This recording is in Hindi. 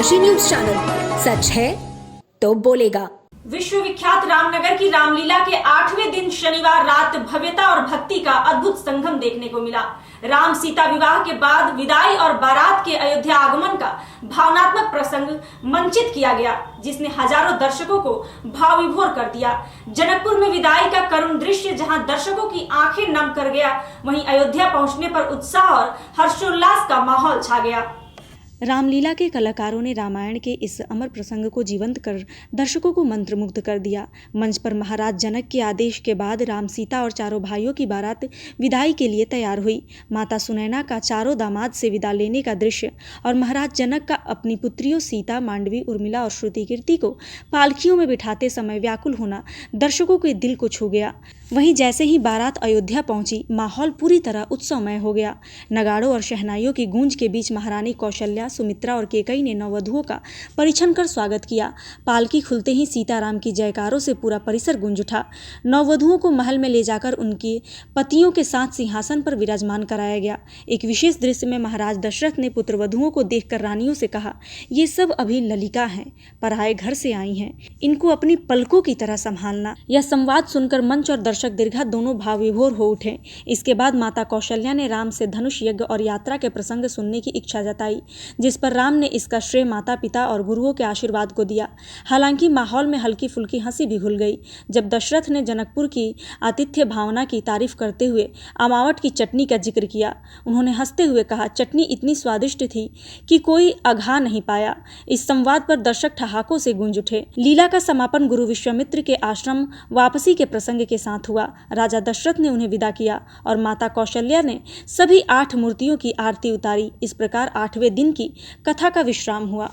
खुशी न्यूज चैनल, सच है तो बोलेगा। विश्वविख्यात रामनगर की रामलीला के 8वें दिन शनिवार रात भव्यता और भक्ति का अद्भुत संगम देखने को मिला। राम सीता विवाह के बाद विदाई और बारात के अयोध्या आगमन का भावनात्मक प्रसंग मंचित किया गया, जिसने हजारों दर्शकों को भाव विभोर कर दिया। जनकपुर में विदाई का करुण दृश्य जहां दर्शकों की आंखें नम कर गया, वहीं अयोध्या पहुंचने पर उत्साह और हर्षोल्लास का माहौल छा गया। रामलीला के कलाकारों ने रामायण के इस अमर प्रसंग को जीवंत कर दर्शकों को मंत्रमुग्ध कर दिया। मंच पर महाराज जनक के आदेश के बाद राम, सीता और चारों भाइयों की बारात विदाई के लिए तैयार हुई। माता सुनैना का चारों दामाद से विदा लेने का दृश्य और महाराज जनक का अपनी पुत्रियों सीता, मांडवी, उर्मिला और श्रुति कीर्ति को पालकियों में बिठाते समय व्याकुल होना दर्शकों के दिल को छू गया। वहीं जैसे ही बारात अयोध्या पहुंची, माहौल पूरी तरह उत्सवमय हो गया। नगाड़ों और शहनाइयों की गूंज के बीच महारानी कौशल्या, सुमित्रा और केकई ने नववधुओं का परिछन कर स्वागत किया। पालकी खुलते ही सीताराम की जयकारों से पूरा परिसर गूंज उठा। नववधुओं को महल में ले जाकर उनके पतियों के साथ सिंहासन पर विराजमान कराया गया। एक विशेष दृश्य में महाराज दशरथ ने पुत्रवधुओं को देखकर रानियों से कहा, ये सब अभी ललिका हैं, पराए घर से आई हैं, इनको अपनी पलकों की तरह संभालना। यह संवाद सुनकर मंच और दर्शक दीर्घा दोनों भाव विभोर हो उठे। इसके बाद माता कौशल्या ने राम से धनुष यज्ञ और यात्रा के प्रसंग सुनने की इच्छा जताई, जिस पर राम ने इसका श्रेय माता पिता और गुरुओं के आशीर्वाद को दिया। हालांकि माहौल में हल्की फुल्की हंसी भी घुल गई जब दशरथ ने जनकपुर की आतिथ्य भावना की तारीफ करते हुए अमावट की चटनी का जिक्र किया। उन्होंने हंसते हुए कहा, चटनी इतनी स्वादिष्ट थी कि कोई अघा नहीं पाया। इस संवाद पर दर्शक ठहाकों से गूंज उठे। लीला का समापन गुरु विश्वामित्र के आश्रम वापसी के प्रसंग के साथ हुआ। राजा दशरथ ने उन्हें विदा किया और माता कौशल्या ने सभी 8 मूर्तियों की आरती उतारी। इस प्रकार 8वें दिन की कथा का विश्राम हुआ।